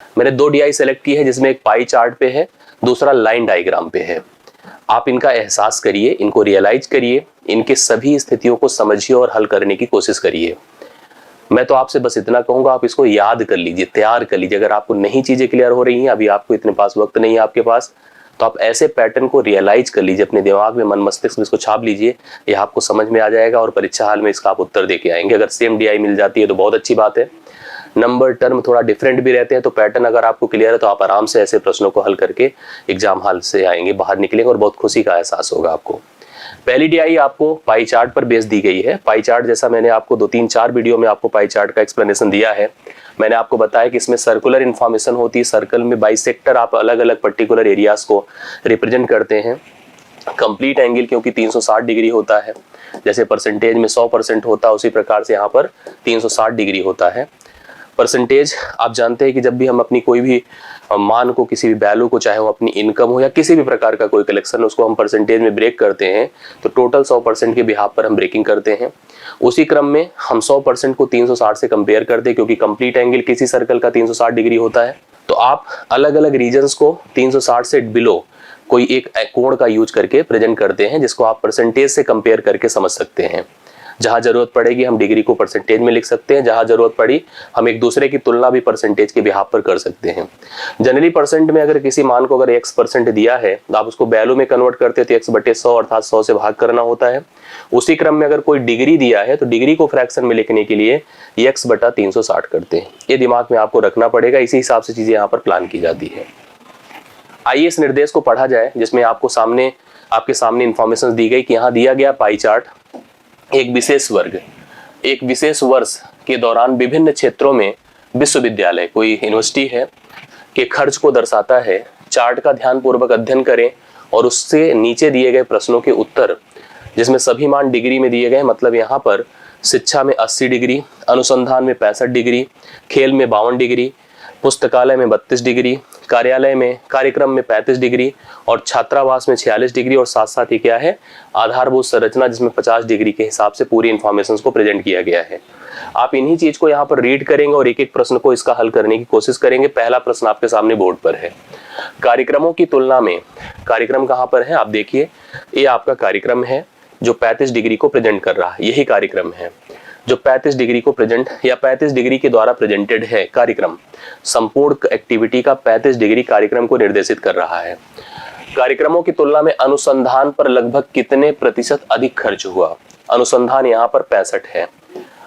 मैंने 2 DI select की है, जिसमें एक पाई चार्ट पे है, दूसरा लाइन डायग्राम पे है। आप इनका एहसास करिए, इनको रियलाइज करिए, इनके सभी स्थितियों को समझिए और हल करने की कोशिश करिए। मैं तो आपसे बस इतना कहूंगा, आप इसको याद कर लीजिए, तैयार कर लीजिए। अगर आपको नहीं चीजें क्लियर हो रही हैं, अभी आपको इतने पास वक्त नहीं है आपके पास, तो आप ऐसे पैटर्न को रियलाइज कर लीजिए, अपने दिमाग में, मन मस्तिष्क में इसको छाप लीजिए। ये आपको समझ में आ जाएगा और परीक्षा हाल में इसका आप उत्तर दे के आएंगे। अगर सेम DI मिल जाती है तो बहुत अच्छी बात है। नंबर टर्म थोड़ा डिफरेंट भी रहते हैं, तो पैटर्न अगर आपको क्लियर है तो आप आराम से ऐसे प्रश्नों को हल करके एग्जाम हॉल से आएंगे, बाहर निकलेंगे और बहुत खुशी का एहसास होगा आपको। पहली DI आपको पाई चार्ट पर बेस दी गई है। पाई चार्ट जैसा मैंने आपको 2-3-4 वीडियो में आपको पाई चार्ट का एक्सप्लेनेशन दिया है। मैंने आपको बताया कि इसमें सर्कुलर इन्फॉर्मेशन होती है, सर्कल में बाइसेक्टर आप अलग अलग पर्टिकुलर एरियाज को रिप्रेजेंट करते हैं। कंप्लीट एंगल क्योंकि 360 डिग्री होता है, जैसे परसेंटेज में 100% होता है, उसी प्रकार से यहाँ पर 360 डिग्री होता है। परसेंटेज आप जानते हैं कि जब भी हम अपनी कोई भी मान को, किसी भी वैल्यू को, चाहे वो अपनी इनकम हो या किसी भी प्रकार का कोई कलेक्शन, उसको हम परसेंटेज में ब्रेक करते हैं तो टोटल 100% के बिहाफ पर हम ब्रेकिंग करते हैं। उसी क्रम में हम 100% को 360 से कंपेयर करते हैं, क्योंकि कंप्लीट एंगल किसी सर्कल का 360 डिग्री होता है। तो आप अलग अलग रीजन्स को 360 से बिलो कोई एक कोण का यूज करके प्रेजेंट करते हैं, जिसको आप परसेंटेज से कंपेयर करके समझ सकते हैं। जहां जरूरत पड़ेगी हम डिग्री को परसेंटेज में लिख सकते हैं, जहां जरूरत पड़ी हम एक दूसरे की तुलना भी परसेंटेज के बिहाफ पर कर सकते हैं। जनरली परसेंट में अगर किसी मान को अगर x% दिया है तो आप उसको वैल्यू में कन्वर्ट करते हैं तो x/100 अर्थात 100 से भाग करना होता है। उसी क्रम में अगर कोई डिग्री दिया है तो डिग्री को फ्रैक्शन में लिखने के लिए x/360 करते हैं। ये दिमाग में आपको रखना पड़ेगा, इसी हिसाब से चीजें यहाँ पर प्लान की जाती है। आइए इस निर्देश को पढ़ा जाए, जिसमें आपको सामने आपके सामने इंफॉर्मेशन दी गई कि यहाँ दिया गया पाई चार्ट एक विशेष वर्ग, एक विशेष वर्ष के दौरान विभिन्न क्षेत्रों में विश्वविद्यालय, कोई यूनिवर्सिटी है, के खर्च को दर्शाता है। चार्ट का ध्यानपूर्वक अध्ययन करें और उससे नीचे दिए गए प्रश्नों के उत्तर, जिसमें सभी मान डिग्री में दिए गए, मतलब यहाँ पर शिक्षा में 80 डिग्री, अनुसंधान में 65 डिग्री, खेल में 52 डिग्री, पुस्तकालय में 32 डिग्री, कार्यालय में कार्यक्रम में 35 डिग्री और छात्रावास में 46 डिग्री, और साथ साथ ही क्या है, आधारभूत संरचना जिसमें 50 डिग्री के हिसाब से पूरी इंफॉर्मेशन को प्रेजेंट किया गया है। आप इन्हीं चीज को यहाँ पर रीड करेंगे और एक एक प्रश्न को इसका हल करने की कोशिश करेंगे। पहला प्रश्न आपके सामने बोर्ड पर है। कार्यक्रमों की तुलना में, कार्यक्रम कहाँ पर है आप देखिए, ये आपका कार्यक्रम है जो 35 डिग्री को प्रेजेंट कर रहा है। यही कार्यक्रम है जो 35 डिग्री को प्रेजेंट या 35 डिग्री के द्वारा प्रेजेंटेड है। कार्यक्रम संपूर्ण एक्टिविटी का 35 डिग्री कार्यक्रम को निर्देशित कर रहा है। कार्यक्रमों की तुलना में अनुसंधान पर लगभग कितने प्रतिशत अधिक खर्च हुआ? अनुसंधान यहाँ पर 65 है,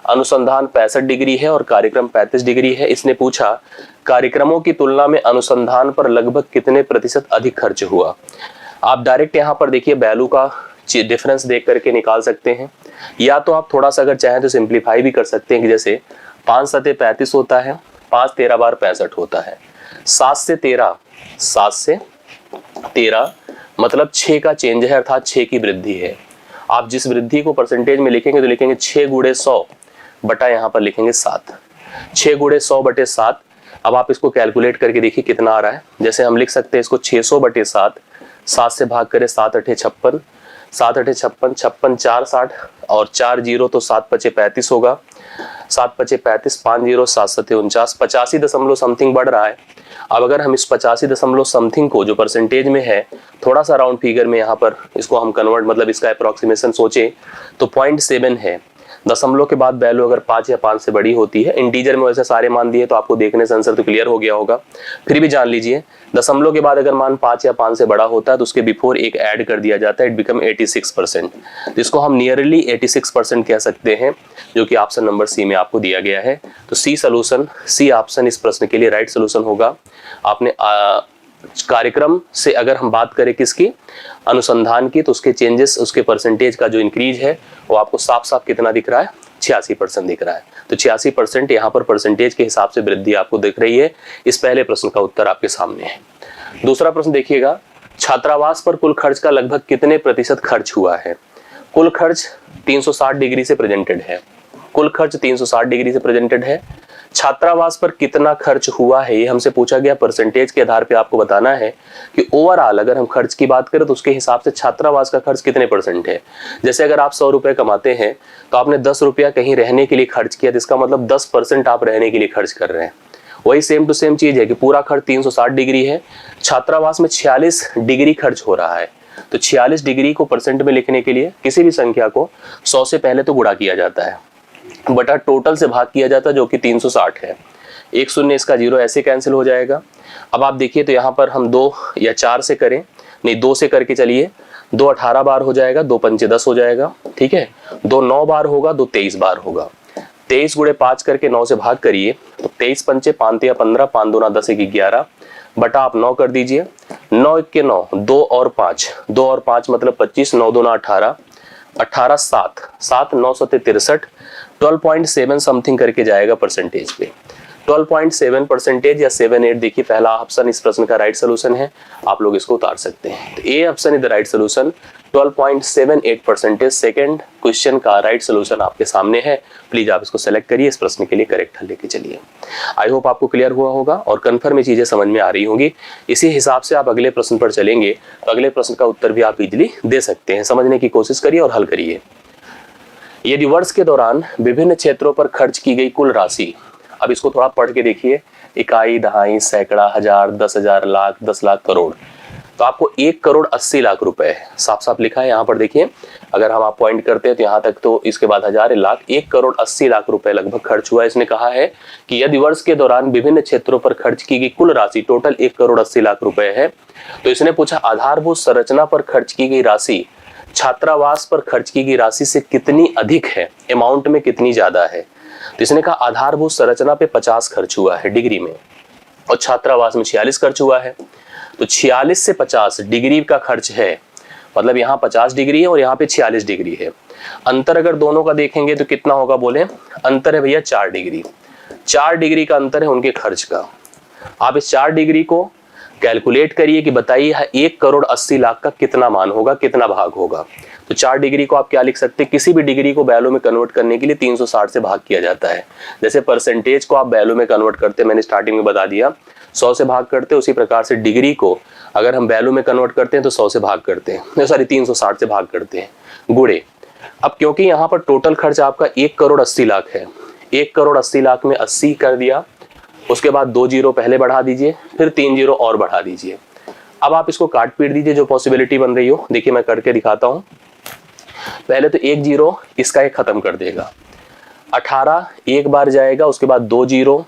अनुसंधान 65 डिग्री है और कार्यक्रम 35 डिग्री है। इसने पूछा कार्यक्रमों की तुलना में अनुसंधान पर लगभग कितने प्रतिशत अधिक खर्च हुआ। आप डायरेक्ट यहाँ पर देखिए वैल्यू का डिफरेंस देख करके निकाल सकते हैं, या तो आप थोड़ा सा अगर चाहें तो सिंप्लीफाई भी कर सकते हैं कि जैसे 5 सते 35 होता है, 5 13 बार 65 होता है, 7 से 13 मतलब 6 का चेंज है, अर्थात 6 की वृद्धि है। आप जिस वृद्धि को परसेंटेज में लिखेंगे तो लिखेंगे 6 गुणे 100 बटा यहाँ पर लिखेंगे 7, 6 गुणे 100 बटे 7। अब आप इसको कैलकुलेट करके देखिए कितना आ रहा है। जैसे हम लिख सकते हैं इसको 600 बटे 7, 7 से भाग करें 7 अठे 56, 7 अठे 56, 56 4 60 और 4 जीरो तो 7 पचे 35 होगा, 7 पचे 35, 5 जीरो 7 सते 49, 85 दशमलव समथिंग बढ़ रहा है। अब अगर हम इस 85 दशमलव समथिंग को जो परसेंटेज में है थोड़ा सा राउंड फिगर में यहाँ पर इसको हम कन्वर्ट, मतलब इसका अप्रोक्सीमेशन सोचे तो 0.7 है। दशमलव के बाद वैल्यू अगर 5 या 5 से बड़ी होती है, इंटीजर में वैसे सारे मान दिए तो आपको देखने से आंसर तो क्लियर हो गया होगा, फिर भी जान लीजिए दशमलव के बाद अगर मान 5 या 5 से बड़ा होता है तो उसके बिफोर एक ऐड कर दिया जाता है, इट बिकम 86%, जिसको हम नियरली 86% कह सकते हैं, जो कि ऑप्शन नंबर सी में आपको दिया गया है। तो सी सोल्यूशन, सी ऑप्शन इस प्रश्न के लिए राइट सोल्यूशन होगा। आपने कार्यक्रम से अगर हम बात करें किसकी, अनुसंधान की, तो उसके चेंजेस, उसके परसेंटेज का जो इंक्रीज है वो आपको साफ साफ कितना दिख रहा है, 86% दिख रहा है। तो 86% यहाँ पर परसेंटेज के हिसाब से वृद्धि आपको दिख रही है। इस पहले प्रश्न का उत्तर आपके सामने है। दूसरा प्रश्न देखिएगा, छात्रावास पर कुल खर्च का लगभग कितने प्रतिशत खर्च हुआ है? कुल खर्च 360 डिग्री से प्रेजेंटेड है, कुल खर्च 360 डिग्री से प्रेजेंटेड है। छात्रावास पर कितना खर्च हुआ है ये हमसे पूछा गया। परसेंटेज के आधार पे आपको बताना है कि ओवरऑल अगर हम खर्च की बात करें तो उसके हिसाब से छात्रावास का खर्च कितने % है। जैसे अगर आप 100 रुपए कमाते हैं तो आपने 10 रुपया कहीं रहने के लिए खर्च किया, जिसका मतलब 10% आप रहने के लिए खर्च कर रहे हैं। वही सेम टू सेम चीज है कि पूरा खर्च 360 डिग्री है, छात्रावास में 46 डिग्री खर्च हो रहा है। तो 46 डिग्री को परसेंट में लिखने के लिए किसी भी संख्या को 100 से पहले तो गुणा किया जाता है, बटा टोटल से भाग किया जाता है जो कि 360 है। एक शून्य इसका 0 ऐसे कैंसिल हो जाएगा। अब आप देखिए तो यहाँ पर हम 2 या 4 से करें, नहीं 2 से करके चलिए, 2 18 बार हो जाएगा, 2 पंचे 10 हो जाएगा, ठीक है। 2 9 बार होगा, 2 23 बार होगा। 23 गुणे 5 करके 9 से भाग करिए तो 23 पंचे 5 या 15, 5 दूना 10 1 11, बटा आप 9 कर दीजिए। 9 1 के 9, 2 और 5, 2 और 5 मतलब 25, 9 दूना 18, 18 7, 7 9 7 63, 12.7 समथिंग करके जाएगा परसेंटेज पे। 12.7% या 78, देखिए पहला ऑप्शन इस प्रश्न का राइट सोल्यूशन है, आप लोग इसको उतार सकते हैं। तो A option is the right solution, 12.78%। Second question का राइट सोल्यूशन आपके सामने है, प्लीज आप इसको सेलेक्ट करिए, इस प्रश्न के लिए करेक्ट हल लेके चलिए। आई होप आपको क्लियर हुआ होगा और कन्फर्म में चीजें समझ में आ रही होंगी। इसी हिसाब से आप अगले प्रश्न पर चलेंगे तो अगले प्रश्न का उत्तर भी आप इजिली दे सकते हैं। समझने की कोशिश करिए और हल करिए। यदि वर्ष के दौरान विभिन्न क्षेत्रों पर खर्च की गई कुल राशि, अब इसको थोड़ा पढ़ के देखिए, इकाई, दहाई, सैकड़ा, हजार, 10,000, लाख, 10 लाख, करोड़, तो आपको 1,80,00,000 रुपए साफ साफ लिखा है यहाँ पर। देखिए अगर हम आप पॉइंट करते हैं तो यहाँ तक तो इसके बाद हजार, लाख, 1,80,00,000 रुपए लगभग खर्च हुआ है। इसने कहा है कि यदि वर्ष के दौरान विभिन्न क्षेत्रों पर खर्च की गई कुल राशि टोटल 1,80,00,000 रुपए है, तो इसने पूछा आधारभूत संरचना पर खर्च की गई राशि छात्रावास पर खर्च की गई राशि से कितनी अधिक है, अमाउंट में कितनी ज्यादा है। तो इसने कहा आधारभूत संरचना पे 50 खर्च हुआ है डिग्री में और छात्रावास में 46 खर्च हुआ है। तो 46 से 50 डिग्री का खर्च है, मतलब यहाँ 50 डिग्री है और यहाँ पे 46 डिग्री है। अंतर अगर दोनों का देखेंगे तो कितना होगा, बोले अंतर है भैया 4 डिग्री। 4 डिग्री का अंतर है उनके खर्च का। आप इस 4 डिग्री को कैलकुलेट करिए कि बताइए 1,80,00,000 का कितना मान होगा, कितना भाग होगा। तो 4 डिग्री को आप क्या लिख सकते हैं, किसी भी डिग्री को वैल्यू में कन्वर्ट करने के लिए 360 से भाग किया जाता है। जैसे परसेंटेज को आप वैल्यू में कन्वर्ट करते हैं, मैंने स्टार्टिंग में बता दिया 100 से भाग करते हैं, उसी प्रकार से डिग्री को अगर हम वैल्यू में कन्वर्ट करते हैं तो 100 से भाग करते हैं, सॉरी 360 से भाग करते हैं, गुणे। अब क्योंकि यहाँ पर टोटल खर्च आपका 1,80,00,000 है, 1,80,00,000 में 80 कर दिया, उसके बाद 2 जीरो पहले बढ़ा दीजिए, फिर 3 जीरो और बढ़ा दीजिए। अब आप इसको काट पीट दीजिए जो पॉसिबिलिटी बन रही हो। देखिए मैं करके दिखाता हूं। पहले तो 1 जीरो इसका एक खत्म कर देगा, 18 एक बार जाएगा, उसके बाद 2 जीरो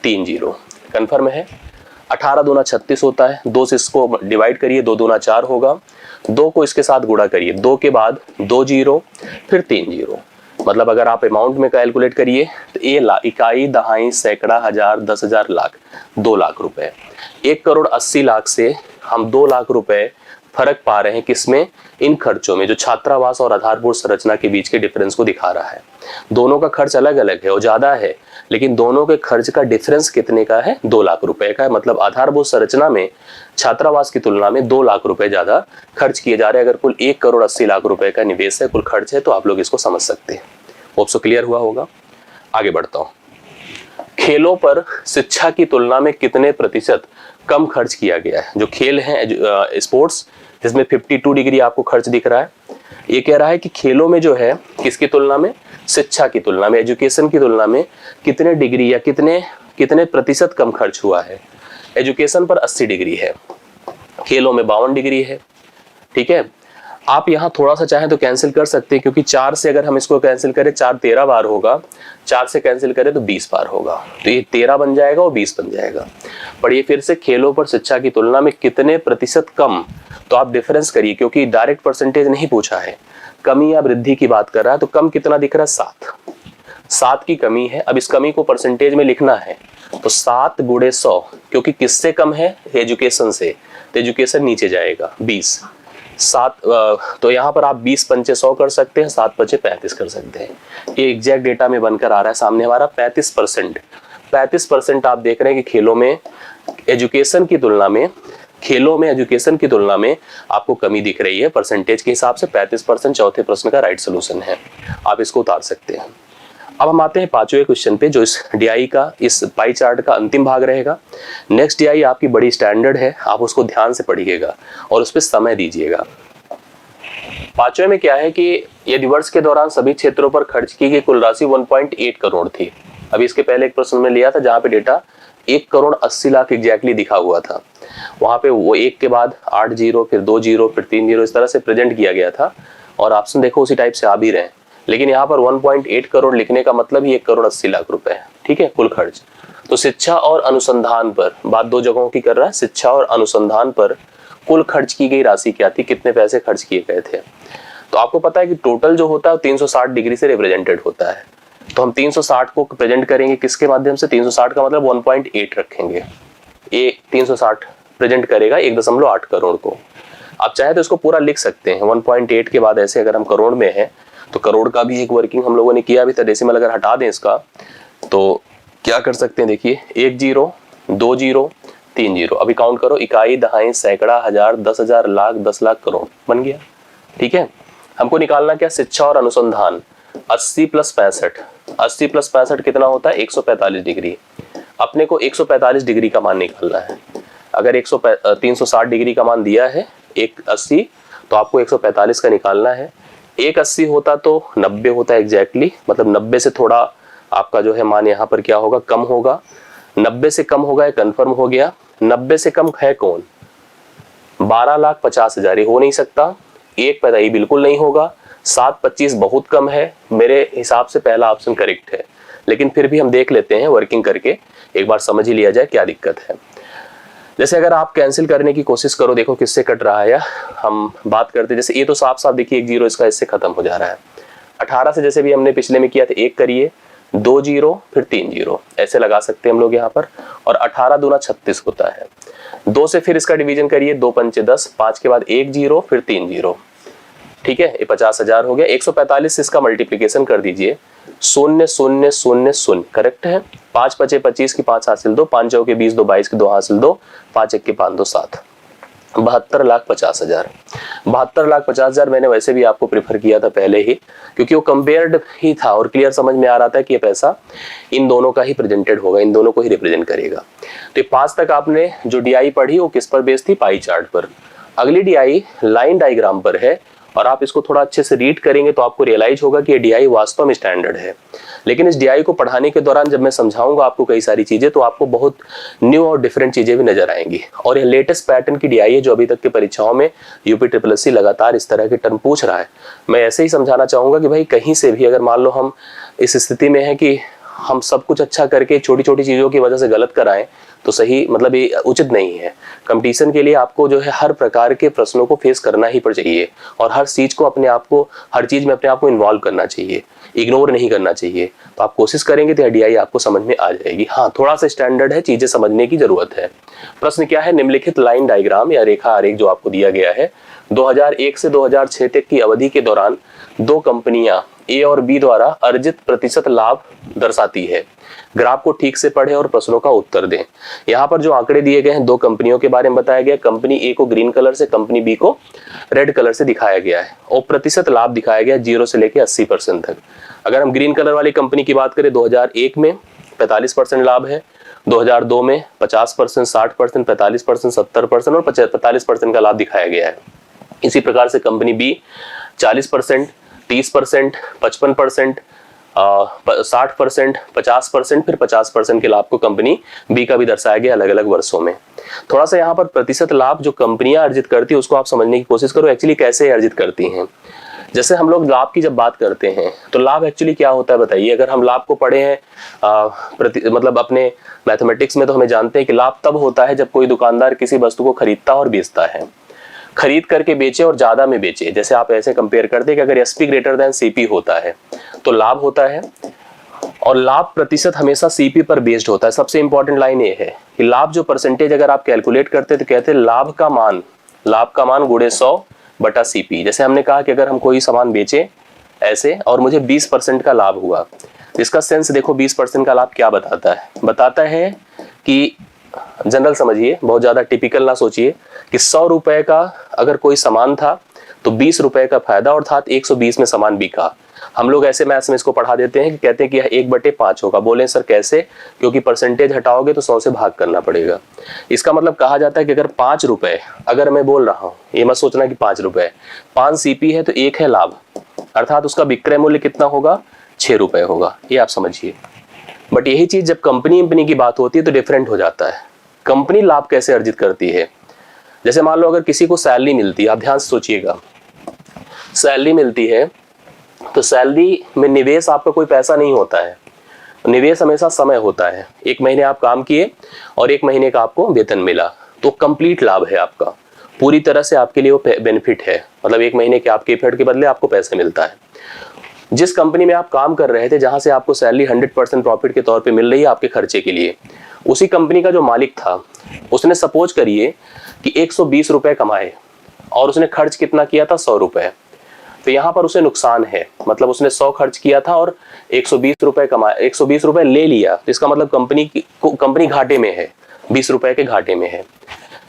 3 जीरो, कंफर्म है। 18 दूना 36 होता है, 2 से इसको डिवाइड करिए, 2 दूना 4 होगा, 2 को इसके साथ गुणा करिए, 2 के बाद 2 जीरो फिर 3 जीरो, मतलब अगर आप अमाउंट में कैलकुलेट करिए तो इकाई, दहाई, सैकड़ा, हजार, 10,000, लाख, 2 लाख रुपए। 1,80,00,000 से हम 2 लाख रुपए फर्क पा रहे हैं किसमें, इन खर्चों में, जो छात्रावास और आधारभूत संरचना के बीच के डिफरेंस को दिखा रहा है। दोनों का खर्च अलग अलग है और ज्यादा है, लेकिन दोनों के खर्च का डिफरेंस कितने का है, 2 लाख रुपए का है। मतलब आधारभूत संरचना में छात्रावास की तुलना में 2 लाख रुपए ज्यादा खर्च किए जा रहे हैं। अगर कुल 1,80,00,000 रुपए का निवेश है, कुल खर्च है, तो आप लोग इसको समझ सकते हैं। होप सो क्लियर हुआ होगा। आगे बढ़ता हूं। खेलों पर शिक्षा की तुलना में कितने प्रतिशत कम खर्च किया गया है। जो खेल है स्पोर्ट्स, जिसमें 52 डिग्री आपको खर्च दिख रहा है, ये कह रहा है कि खेलों में जो है किसकी तुलना में, शिक्षा की तुलना में, एजुकेशन की तुलना में कितने डिग्री या कितने प्रतिशत कम खर्च हुआ है। एजुकेशन पर 80 डिग्री है, खेलों में 52 डिग्री है, ठीक है। आप यहाँ थोड़ा सा चाहें तो कैंसिल कर सकते हैं, क्योंकि 4 से अगर हम इसको कैंसिल करें, 4 13 बार होगा, 4 से कैंसिल करें तो 20 बार होगा, तो ये 13 बन जाएगा और 20 बन जाएगा। पढ़िए फिर से, खेलों पर शिक्षा की तुलना में कितने प्रतिशत कम, तो आप डिफरेंस करिए, क्योंकि डायरेक्ट परसेंटेज नहीं पूछा है, कमी या वृद्धि की बात कर रहा है। तो कम कितना दिख रहा है, 7 की कमी है। अब इस कमी को परसेंटेज में लिखना है तो 7 गुणे 100, क्योंकि किससे कम है, एजुकेशन से, तो एजुकेशन नीचे जाएगा 20। 7 तो यहाँ पर आप 20 पंचे 100 कर सकते हैं, 7 पंचे 35 कर सकते हैं। ये एग्जैक्ट डेटा में बनकर आ रहा है सामने हमारा 35%। 35% आप देख रहे हैं कि खेलों में एजुकेशन की तुलना में, एजुकेशन की तुलना में आपको कमी दिख रही है परसेंटेज के हिसाब से। 35% चौथे प्रश्न का राइट सोल्यूशन है, आप इसको उतार सकते हैं। अब हम आते हैं 5वें क्वेश्चन पे, जो इस डीआई का, इस पाई चार्ट का अंतिम भाग रहेगा। नेक्स्ट डीआई आपकी बड़ी स्टैंडर्ड है, आप उसको ध्यान से पढ़िएगा और उस पर समय दीजिएगा। 5वें में क्या है कि यदि वर्ष के दौरान सभी क्षेत्रों पर खर्च की गई कुल राशि 1.8 करोड़ थी। अभी इसके पहले एक प्रश्न में लिया था जहां पे डेटा 1,80,00,000 एग्जैक्टली दिखा हुआ था। वहां पे वो 1 के बाद 8 जीरो, फिर 2 जीरो, फिर 3 जीरो, इस तरह से प्रेजेंट किया गया था और ऑप्शन देखो उसी टाइप से आ भी रहे हैं। लेकिन यहाँ पर 1.8 करोड़ लिखने का मतलब ही 1,80,00,000 रुपए है, ठीक है, कुल खर्च। तो शिक्षा और अनुसंधान पर, बात दो जगहों की कर रहा है, शिक्षा और अनुसंधान पर कुल खर्च की गई राशि क्या थी, कितने पैसे खर्च किए गए थे। तो आपको पता है कि टोटल जो होता है 360 डिग्री से रिप्रेजेंटेड होता है। तो हम 360 को प्रेजेंट करेंगे किसके माध्यम से, 360 का मतलब 1.8 रखेंगे, ये 360 प्रेजेंट करेगा 1.8 करोड़ को। आप चाहे तो इसको पूरा लिख सकते हैं 1.8 के बाद ऐसे, अगर हम करोड़ में है तो करोड़ का भी एक वर्किंग हम लोगों ने किया भी था, डेसिमल अगर हटा दें इसका तो क्या कर सकते हैं, देखिए 1 जीरो, 2 जीरो, 3 जीरो, अभी काउंट करो, इकाई, दहाई, सैकड़ा, हजार, 10,000, लाख, 10 लाख, करोड़ बन गया। ठीक है, हमको निकालना क्या, शिक्षा और अनुसंधान 80 प्लस 65, 80 प्लस 65 कितना होता है 145 डिग्री। अपने को 145 डिग्री का मान निकालना है। अगर 360 डिग्री का मान दिया है 180, तो आपको 145 का निकालना है। 180 होता तो 90 होता है एग्जैक्टली, मतलब 90 से थोड़ा आपका जो है मान यहाँ पर क्या होगा, कम होगा। 90 से कम होगा, कन्फर्म हो गया। 90 से कम है कौन, 12,50,000, ये हो नहीं सकता। 1 पैदा ये बिल्कुल नहीं होगा। 7,25 बहुत कम है, मेरे हिसाब से पहला ऑप्शन करेक्ट है, लेकिन फिर भी हम देख लेते हैं वर्किंग करके, एक बार समझ ही लिया जाए क्या दिक्कत है। जैसे अगर आप कैंसिल करने की कोशिश करो, देखो किससे कट रहा है, हम बात करते जैसे ये तो साफ साफ देखिए 1 जीरो इसका इससे खत्म हो जा रहा है। 18 से जैसे भी हमने पिछले में किया था 1 करिए, 2 जीरो, फिर 3 जीरो, ऐसे लगा सकते हैं हम लोग यहाँ पर। और 18 दूना 36 होता है। 2 से फिर इसका डिवीजन करिए, 2 पंचे 10, 5 के बाद 1 जीरो, फिर 3 जीरो, ठीक है, ये 50,000 हो गया। 145 से इसका मल्टीप्लीकेशन कर दीजिए, 0 0 0 0, करेक्ट है। 5 पचे 25 की 5 हासिल 2, 5 चौके 20, 2 22 की 2 हासिल 2, 5 1 के 5 2 7, 72,50,000। 72,50,000 मैंने वैसे भी आपको प्रेफर किया था पहले ही, क्योंकि वो कंपेयर्ड ही था और क्लियर समझ में आ रहा था कि ये पैसा इन दोनों का ही प्रेजेंटेड होगा, इन दोनों को ही रिप्रेजेंट करेगा। तो 5 तक आपने जो डीआई पढ़ी वो किस पर बेस्ड थी, पाई चार्ट पर। अगली डीआई लाइन डायग्राम पर है, और आप इसको थोड़ा अच्छे से रीड करेंगे तो आपको रियलाइज होगा कि ये डीआई वास्तव में स्टैंडर्ड है। लेकिन इस डीआई को पढ़ाने के दौरान जब मैं समझाऊंगा आपको कई सारी चीजें, तो आपको बहुत न्यू और डिफरेंट चीजें भी नजर आएंगी। और ये लेटेस्ट पैटर्न की डीआई है जो अभी तक की परीक्षाओं में यूपी SSSC लगातार इस तरह के टर्म पूछ रहा है। मैं ऐसे ही समझाना चाहूंगा कि भाई कहीं से भी अगर मान लो हम इस स्थिति में है कि हम सब कुछ अच्छा करके छोटी छोटी चीजों की वजह से गलत कराएं, तो सही मतलब ये उचित नहीं है। कंपटीशन के लिए आपको जो है हर प्रकार के प्रश्नों को फेस करना ही चाहिए, और हर चीज को अपने आप को, हर चीज में अपने आप को इन्वॉल्व करना चाहिए, इग्नोर नहीं करना चाहिए। तो आप कोशिश करेंगे तो डीआई आपको समझ में आ जाएगी। हाँ, थोड़ा सा स्टैंडर्ड है, चीजें समझने की जरूरत है। प्रश्न क्या है, निम्नलिखित लाइन डायग्राम या रेखा आरेख जो आपको दिया गया है, 2001 से 2006 तक की अवधि के दौरान 2 कंपनियां ए और बी द्वारा अर्जित प्रतिशत लाभ दर्शाती है। ग्राफ को ठीक से पढ़ें और प्रश्नों का उत्तर दें। यहाँ पर जो आंकड़े दिए गए हैं 2 कंपनियों के बारे में बताया गया। कंपनी ए को ग्रीन कलर से, कंपनी बी को रेड कलर से दिखाया गया है, और प्रतिशत लाभ दिखाया गया 0 से लेकर 80% तक। अगर हम ग्रीन कलर वाली कंपनी की बात करें, 2001 में 45% लाभ है, 2002 में 50%, 60%, 45%, 70% और 45% का लाभ दिखाया गया है। इसी प्रकार से कंपनी बी 40%, 30%, 55%, 60%, 50%, फिर 50% के लाभ को कंपनी बी का भी दर्शाया गया अलग अलग वर्षों में। थोड़ा सा यहाँ पर प्रतिशत लाभ जो कंपनियां अर्जित करती है उसको आप समझने की कोशिश करो, एक्चुअली कैसे अर्जित करती हैं। जैसे हम लोग लाभ की जब बात करते हैं तो लाभ एक्चुअली क्या होता है बताइए। अगर हम लाभ को पढ़े हैं मतलब अपने मैथमेटिक्स में, तो हमें जानते हैं कि लाभ तब होता है जब कोई दुकानदार किसी वस्तु को खरीदता और बेचता है, खरीद करके बेचे और ज्यादा में बेचे। जैसे आप ऐसे कंपेयर करते हैं कि अगर एसपी ग्रेटर देन सीपी होता है तो लाभ होता है, और लाभ प्रतिशत हमेशा सीपी पर बेस्ड होता है। सबसे इंपॉर्टेंट लाइन ये है कि लाभ जो परसेंटेज अगर आप कैलकुलेट करते हैं तो कहते हैं लाभ का मान गुणे 100 बटा सीपी। जैसे हमने कहा कि अगर हम कोई सामान बेचे ऐसे और मुझे 20% का लाभ हुआ, इसका सेंस देखो 20% का लाभ क्या बताता है, बताता है कि जनरल समझिए, बहुत ज्यादा टिपिकल ना सोचिए, कि 100 रुपए का अगर कोई सामान था तो 20 रुपए का फायदा, अर्थात 120 में सामान बिका। हम लोग ऐसे मैथ्स में इसको पढ़ा देते हैं कि कहते हैं कि यह 1/5 होगा। बोले सर कैसे, क्योंकि परसेंटेज हटाओगे तो 100 से भाग करना पड़ेगा। इसका मतलब कहा जाता है कि अगर 5 रुपए, अगर मैं बोल रहा हूं, ये मत सोचना कि 5 रुपए, 5 सीपी है तो 1 है लाभ, अर्थात उसका विक्रय मूल्य कितना होगा, 6 रुपए होगा। ये आप समझिए। बट यही चीज जब कंपनी की बात होती है तो डिफरेंट हो जाता है। कंपनी लाभ कैसे अर्जित करती है? जैसे मान लो अगर किसी को सैलरी मिलती है, आप ध्यान से सोचिएगा, सैलरी मिलती है तो सैलरी में निवेश आपका कोई पैसा नहीं होता है, निवेश हमेशा समय होता है। 1 महीने आप काम किए और 1 महीने का आपको वेतन मिला, तो कंप्लीट लाभ है आपका, पूरी तरह से आपके लिए वो बेनिफिट है। मतलब 1 महीने के आपके एफर्ट के बदले आपको पैसे मिलता है। जिस कंपनी में आप काम कर रहे थे, जहां से आपको सैलरी 100% प्रॉफिट के तौर पे मिल रही है आपके खर्चे के लिए, उसी कंपनी का जो मालिक था उसने सपोज करिए कि 120 रुपए कमाए और उसने खर्च कितना किया था? 100 रुपए। तो यहाँ पर उसे नुकसान है, मतलब उसने 100 खर्च किया था और 120 रुपए कमाए, 120 रुपए ले लिया, तो इसका मतलब कंपनी घाटे में है, 20 रुपए के घाटे में है।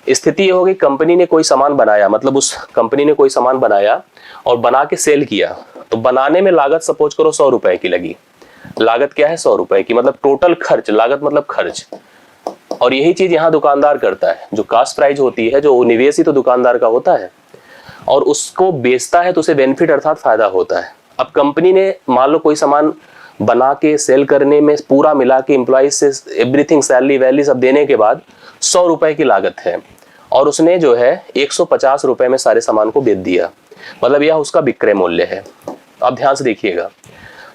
स्थिति ये होगी, कंपनी ने कोई सामान बनाया, मतलब उस कंपनी ने कोई सामान बनाया और बना के सेल किया, तो बनाने में लागत सपोज करो 100 रुपए की लगी। लागत क्या है? 100 रुपए की, मतलब टोटल खर्च, लागत मतलब खर्च। और यही चीज यहाँ दुकानदार करता है। जो कास्ट प्राइस होती है, जो निवेश ही तो दुकानदार का होता है, और उसको बेचता है तो उसे बेनिफिट अर्थात फायदा होता है। अब कंपनी ने मान लो कोई सामान बना के सेल करने में पूरा मिला के एम्प्लॉइज से एवरीथिंग, सैलरी वैली सब देने के बाद 100 रुपए की लागत है, और उसने जो है 150 रुपए में सारे सामान को बेच दिया, मतलब यह उसका विक्रय मूल्य है। अब ध्यान से देखिएगा,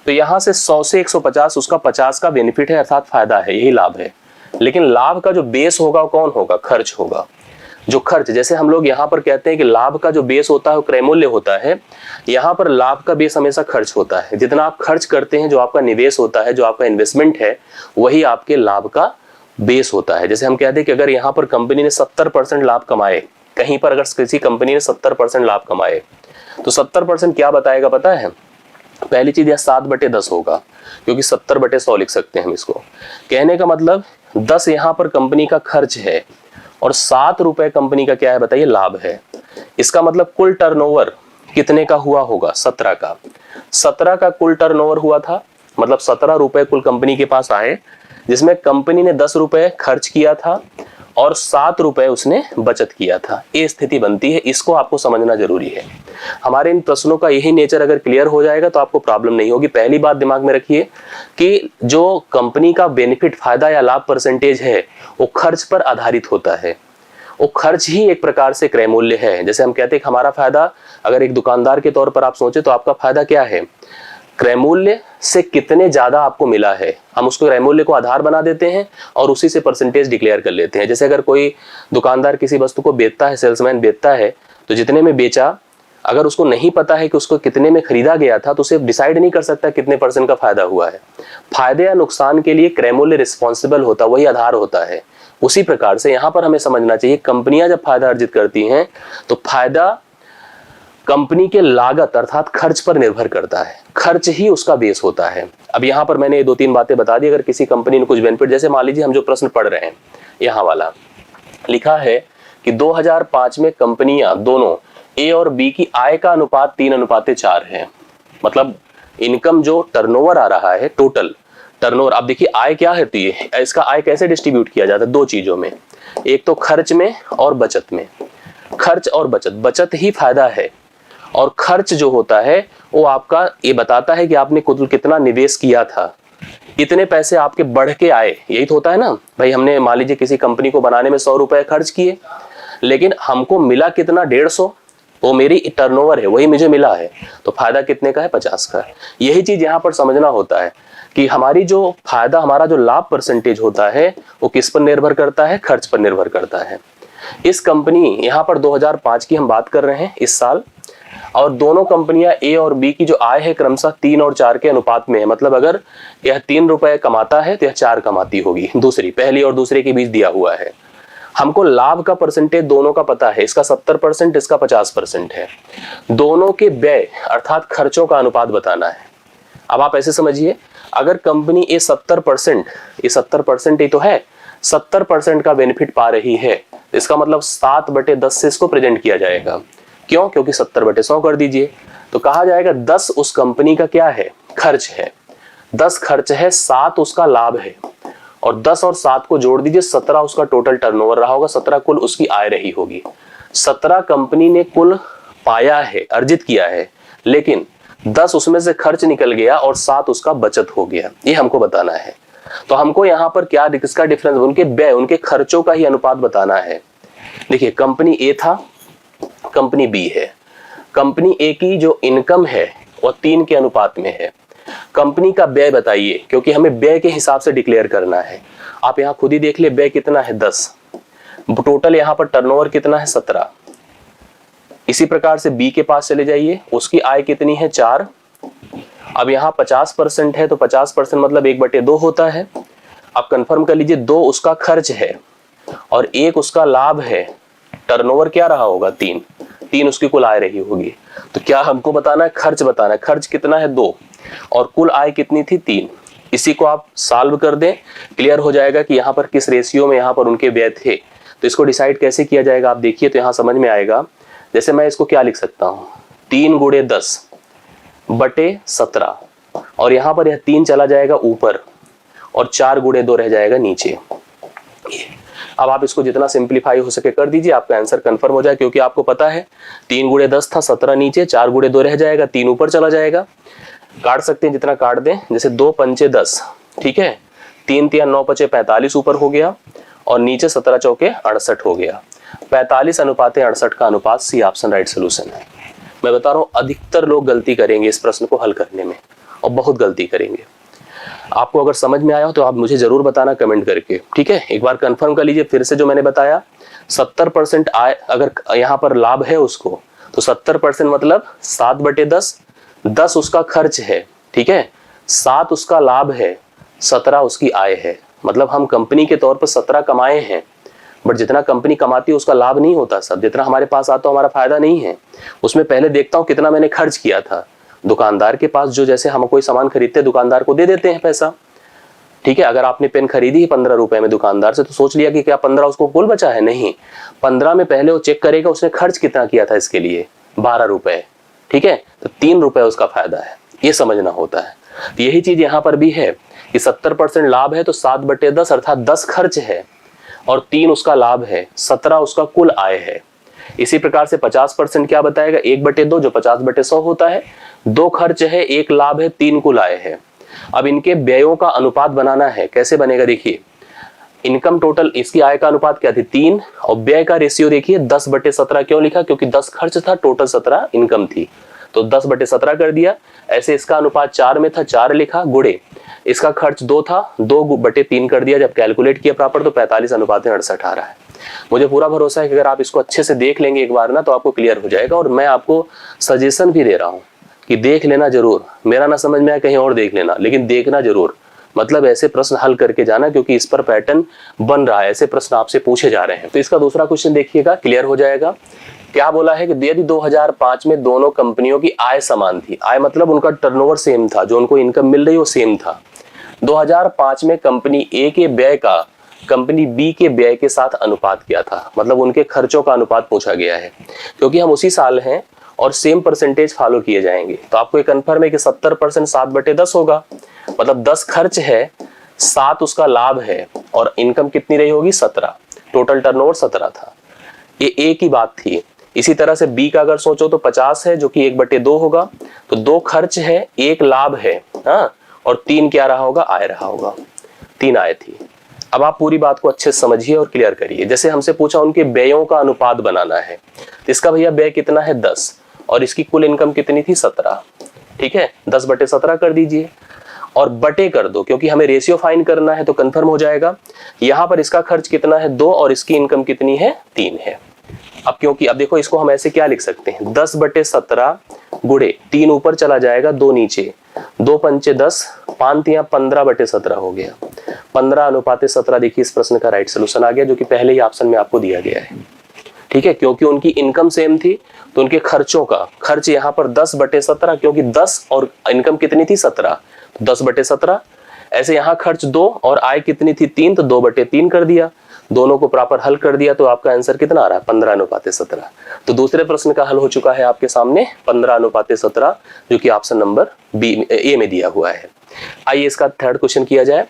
तो यहाँ से 100 से 150, उसका 50 का बेनिफिट है अर्थात फायदा है, यही लाभ है। लेकिन लाभ का जो बेस होगा कौन होगा? खर्च होगा। जो खर्च, जैसे हम लोग यहाँ पर कहते हैं कि लाभ का जो बेस होता है वो क्रय मूल्य होता है, यहाँ पर लाभ का बेस हमेशा खर्च होता है। जितना आप खर्च करते हैं, जो आपका निवेश होता है, जो आपका इन्वेस्टमेंट है, वही आपके लाभ का बेस होता है। जैसे हम कहते हैं कि अगर यहाँ पर कंपनी ने 70% लाभ कमाए, कहीं पर अगर किसी कंपनी ने 70% लाभ कमाए, तो 70% क्या बताएगा पता है? पहली चीज यह 7/10 होगा, क्योंकि 70/100 लिख सकते हैं हम इसको। कहने का मतलब 10 यहाँ पर कंपनी का खर्च है और 7 रुपए कंपनी का क्या है बताइए? लाभ है। इसका मतलब कुल टर्नओवर कितने का हुआ होगा? 17 का। 17 का कुल टर्नओवर हुआ था, मतलब 17 रुपए कुल कंपनी के पास आए, जिसमें कंपनी ने 10 रुपए खर्च किया था और 7 रुपए उसने बचत किया था। ये स्थिति बनती है, इसको आपको समझना जरूरी है। हमारे इन प्रश्नों का यही नेचर अगर क्लियर हो जाएगा तो आपको प्रॉब्लम नहीं होगी। पहली बात दिमाग में रखिए कि जो कंपनी का बेनिफिट, फायदा या लाभ परसेंटेज है, वो खर्च पर आधारित होता है। वो खर्च ही एक प्रकार से क्रय मूल्य है। जैसे हम कहते हैं कि हमारा फायदा, अगर एक दुकानदार के तौर पर आप सोचे तो आपका फायदा क्या है? क्रय मूल्य से कितने ज्यादा आपको मिला है, हम उसको क्रय मूल्य को आधार बना देते हैं और उसी से परसेंटेज डिक्लेयर कर लेते हैं। जैसे अगर कोई दुकानदार किसी वस्तु को बेचता है, सेल्समैन बेचता है, तो जितने में बेचा, अगर उसको नहीं पता है कि उसको कितने में खरीदा गया था, तो उसे डिसाइड नहीं कर सकता कितने % का फायदा हुआ है। फायदे या नुकसान के लिए क्रय मूल्य रिस्पॉन्सिबल होता, वही आधार होता है। उसी प्रकार से यहाँ पर हमें समझना चाहिए, कंपनियां जब फायदा अर्जित करती हैं तो फायदा कंपनी के लागत अर्थात खर्च पर निर्भर करता है। खर्च ही उसका बेस होता है। अब यहाँ पर मैंने 2-3 बातें बता दी। अगर किसी कंपनी ने कुछ बेनिफिट, जैसे मान लीजिए हम जो प्रश्न पढ़ रहे हैं, यहाँ वाला लिखा है कि 2005 में कंपनियां दोनों ए और बी की आय का अनुपात 3:4 है। मतलब इनकम जो टर्नओवर आ रहा है, टोटल टर्नओवर। आप देखिए आय क्या होती है, इसका आय कैसे डिस्ट्रीब्यूट किया जाता है? 2 चीजों में, एक तो खर्च में और बचत में। खर्च और बचत, बचत ही फायदा है, और खर्च जो होता है वो आपका ये बताता है कि आपने कुल कितना निवेश किया था, इतने पैसे आपके बढ़ के आए। यही तो होता है ना भाई, हमने मान लीजिए किसी कंपनी को बनाने में 100 रुपए खर्च किए, लेकिन हमको मिला कितना? 150। वो मेरी टर्नओवर है, वही मुझे मिला है, तो फायदा कितने का है? 50 का। यही चीज यहाँ पर समझना होता है कि हमारी जो फायदा, हमारा जो लाभ परसेंटेज होता है, वो किस पर निर्भर करता है? खर्च पर निर्भर करता है। इस कंपनी, यहाँ पर 2005 की हम बात कर रहे हैं इस साल, और दोनों कंपनियां ए और बी की जो आय है क्रमशः 3 और 4 के अनुपात में है। मतलब अगर यह 3 रुपए कमाता है तो यह 4 कमाती होगी। दूसरी, पहली और दूसरे के बीच दिया हुआ है। हमको लाभ का परसेंटेज दोनों का पता है, इसका 70%, इसका 50% है। दोनों के व्यय अर्थात खर्चों का अनुपात बताना है। अब आप ऐसे समझिए, अगर कंपनी ये 70% ही तो है, 70% का बेनिफिट पा रही है, इसका मतलब 7/10 से इसको प्रेजेंट किया जाएगा। क्यों? क्योंकि 70/100 कर दीजिए, तो कहा जाएगा 10 उस कंपनी का क्या है? खर्च है। 10 खर्च है, 7 उसका लाभ है, और 10 और 7 को जोड़ दीजिए, 17 उसका टोटल टर्नओवर रहा होगा, 17 कुल उसकी आय रही होगी। 17 कंपनी ने कुल पाया है, अर्जित किया है, लेकिन 10 उसमें से खर्च निकल गया और 7 उसका बचत हो गया। ये हमको बताना है। तो हमको यहाँ पर क्या किसका डिफरेंस, उनके व्यय, उनके खर्चों का ही अनुपात बताना है। देखिए कंपनी ए था, कंपनी बी है। कंपनी ए की जो इनकम है वो 3 के अनुपात में है। कंपनी का व्यय बताइए, क्योंकि हमें व्यय के हिसाब से डिक्लेयर करना है। आप यहाँ खुद ही देख ले, व्यय कितना है 10, टोटल यहाँ पर टर्नओवर कितना है 17। इसी प्रकार से बी के पास चले जाइए, उसकी आय कितनी है 4। अब यहाँ 50% है तो 50% मतलब 1/2 होता है। अब कंफर्म कर लीजिए, 2 उसका खर्च है और 1 उसका लाभ है। टर्नओवर क्या रहा होगा 3 उसकी कुल आय रही होगी। तो क्या हमको बताना है, खर्च बताना है। खर्च कितना है 2 और कुल आय कितनी थी 3। इसी को आप सॉल्व कर दें, क्लियर हो जाएगा कि यहाँ पर किस रेशियो में यहाँ पर उनके व्यय थे। तो इसको डिसाइड कैसे किया जाएगा आप देखिए, तो यहाँ समझ में आएगा। जैसे मैं इसको क्या लिख सकता हूँ, 3 × 10/17 और यहाँ पर यह 3 चला जाएगा ऊपर और 4 × 2 रह जाएगा नीचे। अब आप इसको जितना सिंप्लीफाई हो सके कर दीजिए, आपका आंसर कंफर्म हो जाए। क्योंकि आपको पता है 3 × 10 था, 17 नीचे, 4 × 2 रह जाएगा, 3 ऊपर चला जाएगा। काट सकते हैं जितना काट दें, जैसे 2 पंचे 10, ठीक है, 3 × 9 = 45 ऊपर हो गया और नीचे 17 चौके 68 हो गया। 45:68 का अनुपात, सी ऑप्शन राइट सोल्यूशन है। मैं बता रहा हूं अधिकतर लोग गलती करेंगे इस प्रश्न को हल करने में, और बहुत गलती करेंगे। आपको अगर समझ में आया हो तो आप मुझे जरूर बताना कमेंट करके, ठीक है। एक बार कंफर्म कर लीजिए फिर से, जो मैंने बताया 70% आय अगर यहाँ पर लाभ है उसको, तो 70% मतलब 7/10, 10 उसका खर्च है, ठीक है, 7 उसका लाभ है, 17 उसकी आय है। मतलब हम कंपनी के तौर पर 17 कमाए हैं, बट जितना कंपनी कमाती है उसका लाभ नहीं होता सब, जितना हमारे पास आता हमारा फायदा नहीं है। उसमें पहले देखता हूँ कितना मैंने खर्च किया था। दुकानदार के पास जो, जैसे हम कोई सामान खरीदते हैं दुकानदार को दे देते हैं पैसा, ठीक है। अगर आपने पेन खरीदी है 15 रुपए में दुकानदार से, तो सोच लिया कि क्या 15 उसको कुल बचा है, नहीं। 15 में पहले वो चेक करेगा उसने खर्च कितना किया था इसके लिए, 12 रुपए, ठीक है। तो 3 रुपए उसका फायदा है, ये समझना होता है। तो यही चीज यहाँ पर भी है कि 70% लाभ है तो 7/10 अर्थात 10 खर्च है और 3 उसका लाभ है, 17 उसका कुल आय है। इसी प्रकार से 50% क्या बताएगा, 1/2 जो 50/100 होता है। 2 खर्च है, 1 लाभ है, 3 कुल आय है। अब इनके व्ययों का अनुपात बनाना है, कैसे बनेगा देखिए। इनकम टोटल, इसकी आय का अनुपात क्या थी 3 और व्यय का रेशियो देखिए 10/17 क्यों लिखा, क्योंकि 10 खर्च था, टोटल 17 इनकम थी, तो 10/17 कर दिया। ऐसे इसका अनुपात 4 में था, 4 लिखा, गुणे इसका खर्च 2 था, 2/3 कर दिया। जब कैलकुलेट किया प्रॉपर तो 45:68 आ रहा है। मुझे पूरा भरोसा है कि अगर आप इसको अच्छे से देख लेंगे एक बार ना, तो आपको क्लियर हो जाएगा। और मैं आपको सजेशन भी दे रहा हूं कि देख लेना जरूर, मेरा ना समझ में आया कहीं और देख लेना, लेकिन देखना जरूर। मतलब ऐसे प्रश्न हल करके जाना, क्योंकि इस पर पैटर्न बन रहा है, ऐसे प्रश्न आपसे पूछे जा रहे हैं। तो इसका दूसरा क्वेश्चन देखिएगा, क्लियर हो जाएगा। क्या बोला है कि यदि 2005 में दोनों कंपनियों की आय समान थी, आय मतलब उनका टर्नओवर सेम था, जो उनको इनकम मिल रही वो सेम था। 2005 में कंपनी ए के व्यय का कंपनी बी के व्यय के साथ अनुपात क्या था, मतलब उनके खर्चों का अनुपात पूछा गया है। क्योंकि हम उसी साल हैं और सेम परसेंटेज फॉलो किए जाएंगे, तो आपको ये कंफर्म है कि 70% 7/10 होगा। मतलब 10 खर्च है, 7 उसका लाभ है और इनकम कितनी रही होगी 17, टोटल टर्नओवर 17 था। ये ए की बात थी। इसी तरह से बी का अगर सोचो तो 50 है, जो कि 1/2 होगा। तो 2 खर्च है, 1 लाभ है, हाँ, और 3 क्या रहा होगा, आय रहा होगा, 3 आय थी। अब आप पूरी बात को अच्छे से समझिए और क्लियर करिए। जैसे हमसे पूछा उनके व्ययों का अनुपात बनाना है, इसका भैया व्यय कितना है 10 और इसकी कुल इनकम कितनी थी 17, ठीक है। 10/17 कर दीजिए और बटे कर दो, क्योंकि हमें रेशियो फाइंड करना है तो कंफर्म हो जाएगा। यहाँ पर इसका खर्च कितना है 2 और इसकी इनकम कितनी है 3 है। अब क्योंकि अब देखो इसको हम ऐसे क्या लिख सकते हैं, 10/17 गुणे 3 ऊपर चला जाएगा, 2 नीचे, 2 पंचे 10, 5 या 15/17 हो गया। 15:17 देखिए इस प्रश्न का राइट सोल्यूशन आ गया, जो कि पहले ही ऑप्शन में आपको दिया गया है, ठीक है। क्योंकि उनकी इनकम सेम थी तो उनके खर्चों का खर्च यहाँ पर 10/17, क्योंकि 10 और इनकम कितनी थी 17, 10/17। ऐसे यहाँ खर्च 2 और आय कितनी थी 3, तो 2/3 कर दिया। दोनों को प्रॉपर हल कर दिया तो आपका आंसर कितना आ रहा है 15:17। तो दूसरे प्रश्न का हल हो चुका है आपके सामने 15:17, जो कि ऑप्शन नंबर बी ए में दिया हुआ है। आइए इसका थर्ड क्वेश्चन किया जाए।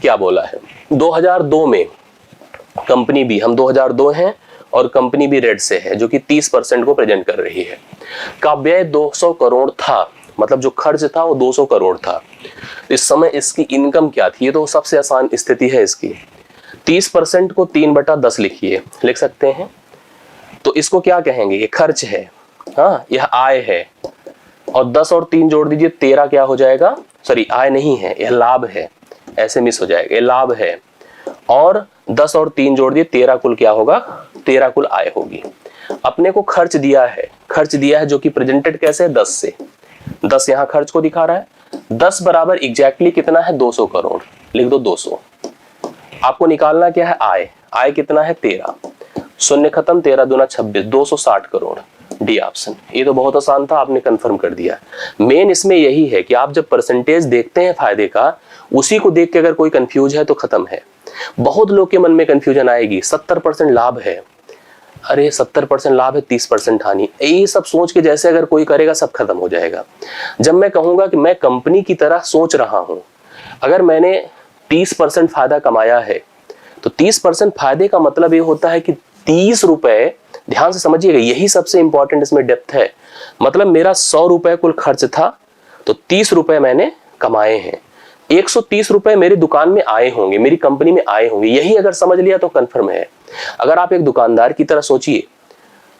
क्या बोला है, 2002 में कंपनी बी, हम 2002 हैं और कंपनी बी रेड से है, जो कि 30% को प्रेजेंट कर रही है, का व्यय 200 करोड़ था मतलब जो खर्च था वो 200 करोड़ था। तो इस समय इसकी इनकम क्या थी? ये तो सबसे आसान स्थिति है इसकी। 30% को 3/10 लिखिए, लिख सकते हैं। तो इसको क्या कहेंगे? ये खर्च है, हाँ, यह आय है, और 10 और 3 जोड़ दीजिए, 13 क्या हो जाएगा? सॉरी, आय नहीं है, यह लाभ है, ऐसे मिस हो जाएगा, ये लाभ है। और 10 और 3 जोड़ दिए, 13 कुल क्या होगा? 13 कुल आय होगी। अपने को खर्च दिया है, खर्च दिया है जो कि प्रेजेंटेड कैसे है? 10 से। 10 यहां खर्च को दिखा रहा है। 10 बराबर एग्जैक्टली कितना है? 200 करोड़। लिख दो 200। आपको निकालना क्या है? आय। आय कितना है? 13। शून्य खत्म, 13 दूना 26, 260 करोड़। D option. ये तो बहुत आसान था, आपने कंफर्म कर दिया। मेन इसमें यही है कि आप जब परसेंटेज देखते हैं फायदे का, उसी को देख के अगर कोई कंफ्यूज है तो खत्म है। बहुत लोग के मन में कंफ्यूजन आएगी, 70% लाभ है, अरे 70% लाभ है, 30% हानि, ये सब सोच के जैसे अगर कोई करेगा सब खत्म हो जाएगा। जब मैं कहूंगा कि मैं कंपनी की तरह सोच रहा हूं, अगर मैंने 30% फायदा कमाया है तो 30% फायदे का मतलब ये होता है कि 30 रुपए, ध्यान से समझिएगा, यही सबसे इंपॉर्टेंट इसमें डेप्थ है। मतलब मेरा 100 रुपए कुल खर्च था तो 30 रुपए मैंने कमाए हैं। 130 रुपए मेरी दुकान में आए होंगे, मेरी कंपनी में आए होंगे, यही अगर समझ लिया तो कंफर्म है। अगर आप एक दुकानदार की तरह सोचिए,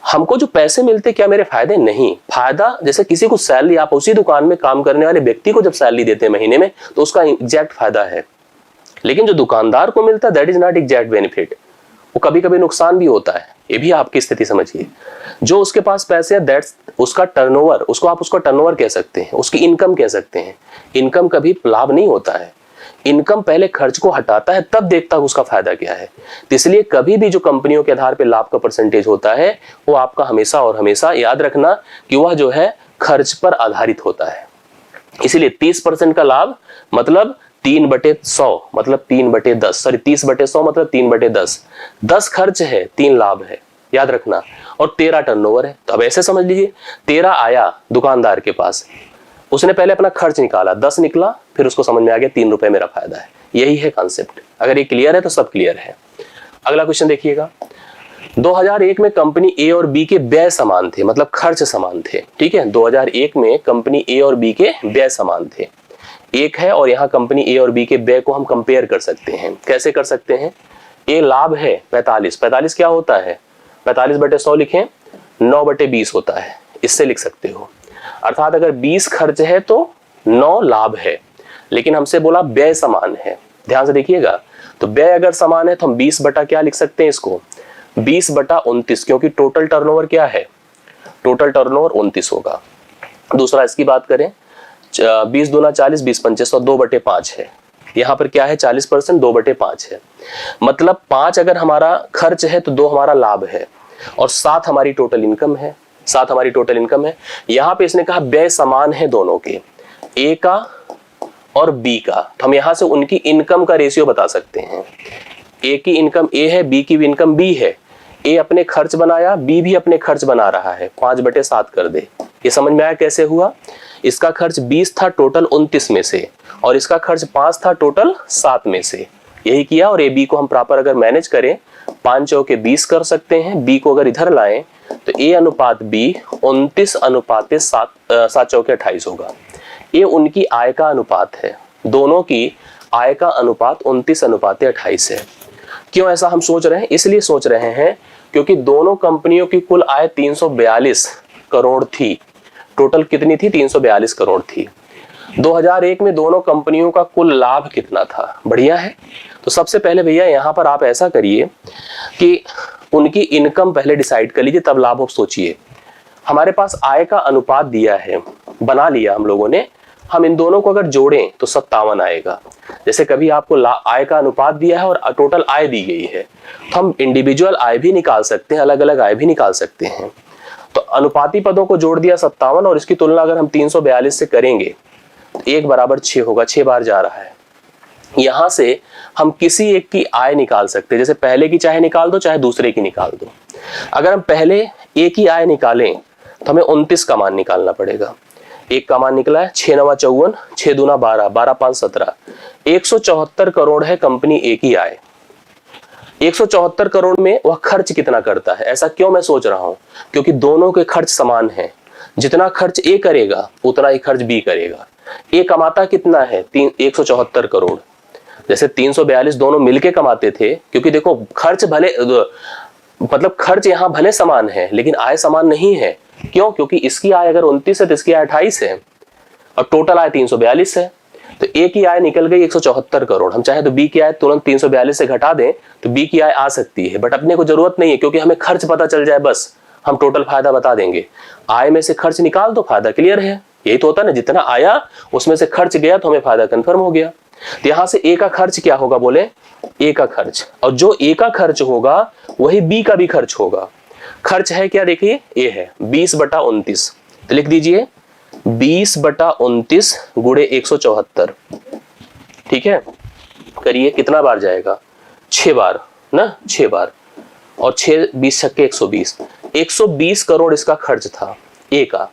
हमको जो पैसे मिलते क्या मेरे फायदे? नहीं। फायदा जैसे किसी को सैलरी, आप उसी दुकान में काम करने वाले व्यक्ति को जब सैलरी देते हैं महीने में तो उसका एग्जैक्ट फायदा है, लेकिन जो दुकानदार को मिलता है that is not exact benefit. वो कभी कभी नुकसान भी होता है, ये भी आपकी स्थिति समझिए। जो उसके पास पैसे हैं दैट्स उसका टर्नओवर, उसको आप उसका टर्नओवर कह सकते हैं, उसकी इनकम कह सकते हैं। इनकम कभी लाभ नहीं होता है। इनकम पहले खर्च को हटाता है, तब देखता है उसका फायदा क्या है। तो इसलिए कभी भी जो कंपनियों के आधार पे लाभ का परसेंटेज होता है वो आपका हमेशा और हमेशा याद रखना कि वह जो है खर्च पर आधारित होता है। इसीलिए 30% का लाभ मतलब 3/100 मतलब 3/10, सॉरी 30/100 मतलब 3/10। 10 खर्च है, 3 लाभ है, याद रखना, और 13 टर्नओवर है। तो अब ऐसे समझ लीजिए, 13 आया दुकानदार के पास, उसने पहले अपना खर्च निकाला, 10 निकला, फिर उसको समझ में आ गया 3 रुपए मेरा फायदा है। यही है कॉन्सेप्ट। अगर ये क्लियर है तो सब क्लियर है। अगला क्वेश्चन देखिएगा। 2001 में कंपनी ए और बी के व्यय समान थे, मतलब खर्च समान थे, ठीक है। 2001 में कंपनी ए और बी के व्यय समान थे, एक है, और यहाँ कंपनी ए और बी के व्यय को हम कंपेयर कर सकते हैं। कैसे कर सकते हैं? ए लाभ है 45, 45 क्या होता है? 45/100 लिखें, 9/20 होता है, इससे लिख सकते हो। अर्थात अगर 20 खर्च है तो 9 लाभ है, लेकिन हमसे बोला व्यय समान है। ध्यान से देखिएगा, तो व्यय अगर समान है तो हम 20 बटा क्या लिख सकते हैं इसको? 20/29, क्योंकि टोटल टर्नओवर क्या है? टोटल टर्नओवर 29 होगा। दूसरा इसकी बात करें, 20 दूना 40, 20 पंचे 100, 2/5 है। यहाँ पर क्या है? 40%, 2/5 है। मतलब 5 अगर हमारा खर्च है तो 2 हमारा लाभ है, और 7 हमारी टोटल इनकम है। 7 हमारी टोटल इनकम है। यहाँ पे इसने कहा व्यय समान है दोनों के, ए का और बी का, तो हम यहाँ से उनकी इनकम का रेशियो बता सकते हैं। ए की इनकम ए है, बी की भी इनकम बी है। ए अपने खर्च बनाया, बी भी अपने खर्च बना रहा है, 5/7 कर दे। ये समझ में आया कैसे हुआ? इसका खर्च 20 था टोटल 29 में से, और इसका खर्च 5 था टोटल 7 में से। यही किया, और ए बी को हम प्रॉपर अगर मैनेज करें 5 चौके 20 कर सकते हैं। बी को अगर इधर लाएं तो ए अनुपात बी 29/7 चौके 28 होगा। ये उनकी आय का अनुपात है, दोनों की आय का अनुपात 29/28 है। क्यों ऐसा हम सोच रहे हैं? इसलिए सोच रहे हैं क्योंकि दोनों कंपनियों की कुल आय 342 करोड़ थी। टोटल कितनी थी? 342 करोड़ थी। 2001 में दोनों कंपनियों का कुल लाभ कितना था? बढ़िया है। तो सबसे पहले भैया यहाँ पर आप ऐसा करिए कि उनकी इनकम पहले डिसाइड कर लीजिए, तब लाभ आप सोचिए। हमारे पास आय का अनुपात दिया है, बना लिया हम लोगों ने। हम इन दोनों को अगर जोड़ें तो 57 आएगा। जैसे कभी आपको आय का अनुपात दिया है और टोटल आय दी गई है, तो हम इंडिविजुअल आय भी निकाल सकते हैं, अलग अलग आय भी निकाल सकते हैं। तो अनुपाती पदों को जोड़ दिया 57, और इसकी तुलना अगर हम 342 से करेंगे तो 1/6 होगा, 6 बार जा रहा है। यहां से हम किसी एक की आय निकाल सकते हैं, जैसे पहले की चाहे निकाल दो चाहे दूसरे की निकाल दो। अगर हम पहले एक ही आय निकालें तो हमें 29 का मान निकालना पड़ेगा। एक का मान निकला है 6 9 54, 6 दूना 12, 12 5 17, 174 करोड़ है कंपनी ए की आय। 174 करोड़ में वह खर्च कितना करता है? ऐसा क्यों मैं सोच रहा हूं? क्योंकि दोनों के खर्च समान हैं। जितना खर्च ए करेगा उतना ही खर्च बी करेगा। ए कमाता कितना है 174 करोड़, जैसे 342 दोनों मिलके कमाते थे, क्योंकि देखो खर्च भले मतलब खर्च यहां भले समान है लेकिन आय समान नहीं है। क्यों? क्योंकि इसकी आय अगर 29 है तो इसकी आय 28 है और टोटल आय 342 है। तो ए की आय निकल गई 174 करोड़। हम चाहे तो बी की आय तुरंत 342 से घटा दें तो बी की आय आ सकती है, बट अपने को जरूरत नहीं है क्योंकि हमें खर्च पता चल जाए, बस हम टोटल फायदा बता देंगे। आय में से खर्च निकाल दो, फायदा क्लियर है। यही तो होता है ना, जितना आया उसमें से खर्च गया तो हमें फायदा कंफर्म हो गया। तो यहां से ए का खर्च क्या होगा, बोले ए का खर्च, और जो ए का खर्च होगा वही बी का भी खर्च होगा। खर्च है क्या, देखिए ए है 20/29, तो लिख दीजिए 20/29 गुणे 174। ठीक है, करिए कितना बार जाएगा, 6 बार ना, 6 बार, और 6 20 छक्के 120। 120 करोड़ इसका खर्च था ए का।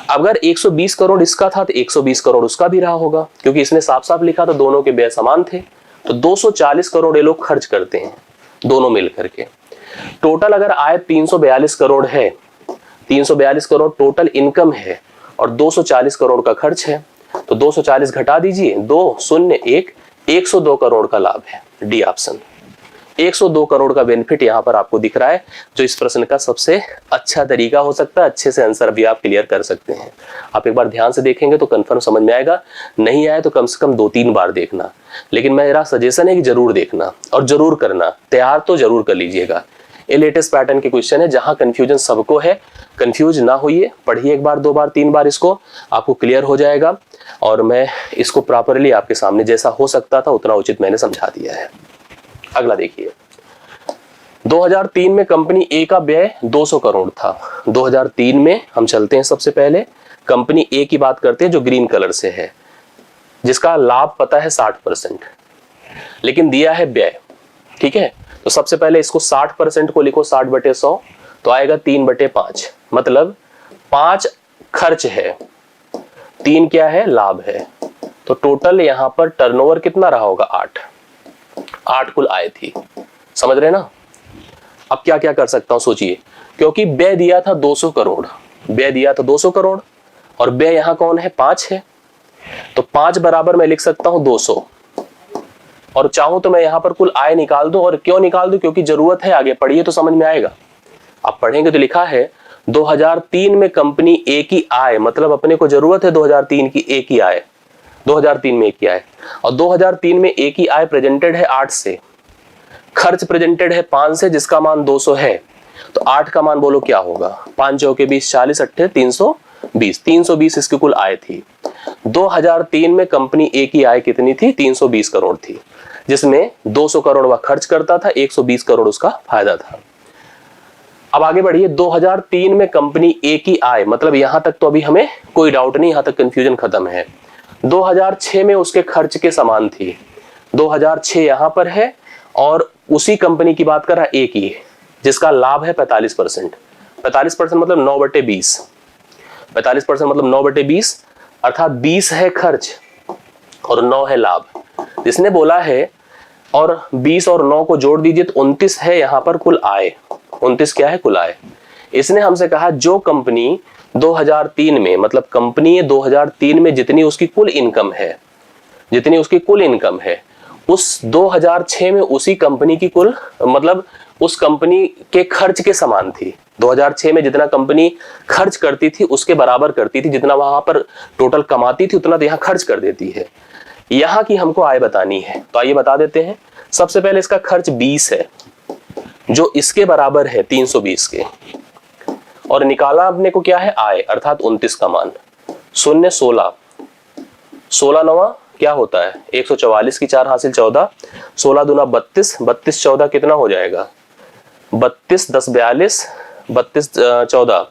अगर 120 करोड़ इसका था तो 120 करोड़ उसका भी रहा होगा, क्योंकि इसने साफ साफ लिखा तो दोनों के व्यय समान थे। तो 240 करोड़ ये लोग खर्च करते हैं दोनों मिलकर के। टोटल अगर आय 342 करोड़ है, 342 करोड़ टोटल इनकम है और 240 करोड़ का खर्च है, तो 240 घटा दीजिए, 201 102 करोड़ का लाभ है। डी ऑप्शन, 102 करोड़ का बेनिफिट यहां पर आपको दिख रहा है, जो इस प्रश्न का सबसे अच्छा तरीका हो सकता है। अच्छे से आंसर भी आप क्लियर कर सकते हैं। आप एक बार ध्यान से देखेंगे तो कंफर्म समझ में आएगा, नहीं आए तो कम से कम 2-3 बार देखना, लेकिन मेरा सजेशन है कि जरूर देखना और जरूर करना, तैयार तो जरूर कर लीजिएगा। ये लेटेस्ट पैटर्न के क्वेश्चन है जहां कंफ्यूजन सबको है, कंफ्यूज ना होइए, पढ़िए 1 बार 2 बार 3 बार, इसको आपको क्लियर हो जाएगा। और मैं इसको प्रॉपरली आपके सामने जैसा हो सकता था उतना उचित मैंने समझा दिया है। अगला देखिए, 2003 में कंपनी ए का व्यय 200 करोड़ था। 2003 में हम चलते हैं, सबसे पहले कंपनी ए की बात करते हैं जो ग्रीन कलर से है, जिसका लाभ पता है 60%, लेकिन दिया है व्यय। ठीक है, तो सबसे पहले इसको 60% को लिखो 60/100, तो आएगा 3/5, मतलब 5 खर्च है, 3 क्या है, लाभ है। तो टोटल यहां पर टर्नओवर कितना रहा होगा, 8 कुल आय थी। समझ रहे ना। अब क्या क्या कर सकता हूं सोचिए, क्योंकि व्यय दिया था 200 करोड़, व्यय दिया था 200 करोड़ और व्यय यहां कौन है, 5 है, तो 5 बराबर मैं लिख सकता हूं 200, और चाहूं तो मैं यहां पर कुल आय निकाल दूं। और क्यों निकाल दूं, क्योंकि जरूरत है, आगे पढ़िए तो समझ में आएगा। आप पढ़ेंगे तो लिखा है 2003 में कंपनी ए की आय, मतलब अपने को जरूरत है 2003 की ए की आय, 2003 में ए की आय, और 2003 में ए की आय प्रेजेंटेड है 8 से, खर्च प्रेजेंटेड है 5 से, जिसका मान 200 है। तो 8 का मान बोलो क्या होगा, 5 चौके 20, 40 अट्ठे 320, 320 इसकी कुल आय थी। 2003 में कंपनी ए की आय कितनी थी, 320 करोड़ थी, जिसमें 200 करोड़ वह खर्च करता था, 120 करोड़ उसका फायदा था। अब आगे बढ़िए, 2003 में कंपनी ए की आय, मतलब यहां तक तो अभी हमें कोई डाउट नहीं, यहां तक कंफ्यूजन खत्म है। 2006 में उसके खर्च के समान थी, 2006 यहां पर है, और उसी कंपनी की बात कर रहा ए की, जिसका लाभ है 45%। 45% मतलब 9/20, 45% मतलब 9/20, अर्थात 20 है खर्च और 9 है लाभ। जिसने बोला है, और 20 और 9 को जोड़ दीजिए तो 29 है यहां पर कुल आय। 29 क्या है, कुल आय। इसने हमसे कहा जो कंपनी 2003 में, मतलब कंपनी 2003 में जितनी उसकी कुल इनकम है, जितनी उसकी कुल इनकम है, उस 2006 में उसी कंपनी की कुल, मतलब उस कंपनी के खर्च के समान थी। 2006 में जितना कंपनी खर्च करती थी उसके बराबर करती थी, जितना वहां पर टोटल कमाती थी उतना तो यहाँ खर्च कर देती है। यहाँ की हमको आय बतानी है, तो आइए बता देते हैं। सबसे पहले इसका खर्च 20 है, जो इसके बराबर है 320 के, और निकाला अपने को क्या है, आय, अर्थात 29 का मान। 0 16, 16 9 क्या होता है, 144 की 4 हासिल 14, 16 दूना 32, 32 14 कितना हो जाएगा, 32 10 42, 32 14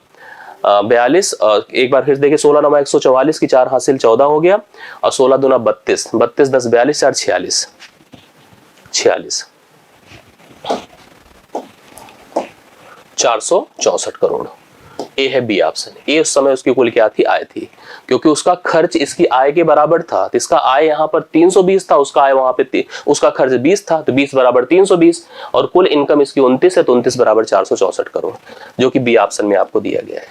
42, एक बार फिर देखिए 16 9 144 की 4 हासिल 14 हो गया, और 16 दूना 32, 32 10 42 4 46, 46, 464 करोड़। ए है बी ऑप्शन। ए उस समय उसकी कुल क्या थी, आय थी, क्योंकि उसका खर्च इसकी आय के बराबर था। तो इसका आय यहाँ पर 320 था, उसका आय वहां पे उसका खर्च 20 था, तो 20 बराबर 320, और कुल इनकम इसकी 29 है, तो 29 बराबर 464 करोड़, जो कि बी ऑप्शन में आपको दिया गया है।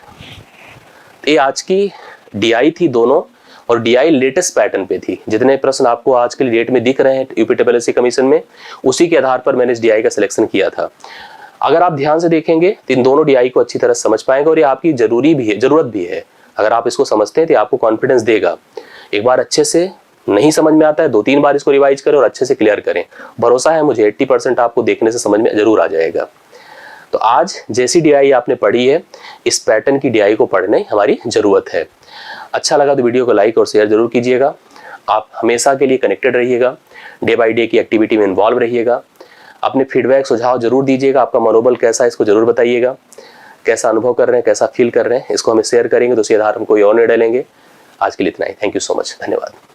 ये आज की डीआई थी दोनों, और डीआई लेटेस्ट पैटर्न पे थी। जितने प्रश्न आपको आज के डेट में दिख रहे हैं यूपीएससी कमीशन में, उसी के आधार पर मैंने इस डीआई का सिलेक्शन किया था। अगर आप ध्यान से देखेंगे तो इन दोनों डीआई को अच्छी तरह समझ पाएंगे, और ये आपकी जरूरत भी है। अगर आप इसको समझते हैं तो आपको कॉन्फिडेंस देगा। एक बार अच्छे से नहीं समझ में आता है 2-3 बार इसको रिवाइज करें और अच्छे से क्लियर करें। भरोसा है मुझे 80% आपको देखने से समझ में जरूर आ जाएगा। तो आज जैसी डीआई आपने पढ़ी है, इस पैटर्न की डीआई को पढ़ने हमारी जरूरत है। अच्छा लगा तो वीडियो को लाइक और शेयर जरूर कीजिएगा। आप हमेशा के लिए कनेक्टेड रहिएगा, डे बाय डे की एक्टिविटी में इन्वॉल्व रहिएगा। अपने फीडबैक सुझाव जरूर दीजिएगा। आपका मनोबल कैसा है इसको जरूर बताइएगा। कैसा अनुभव कर रहे हैं, कैसा फील कर रहे हैं, इसको हमें शेयर करेंगे तो उसी आधार हम कोई और निर्णय लेंगे। आज के लिए इतना ही। Thank you so much. धन्यवाद।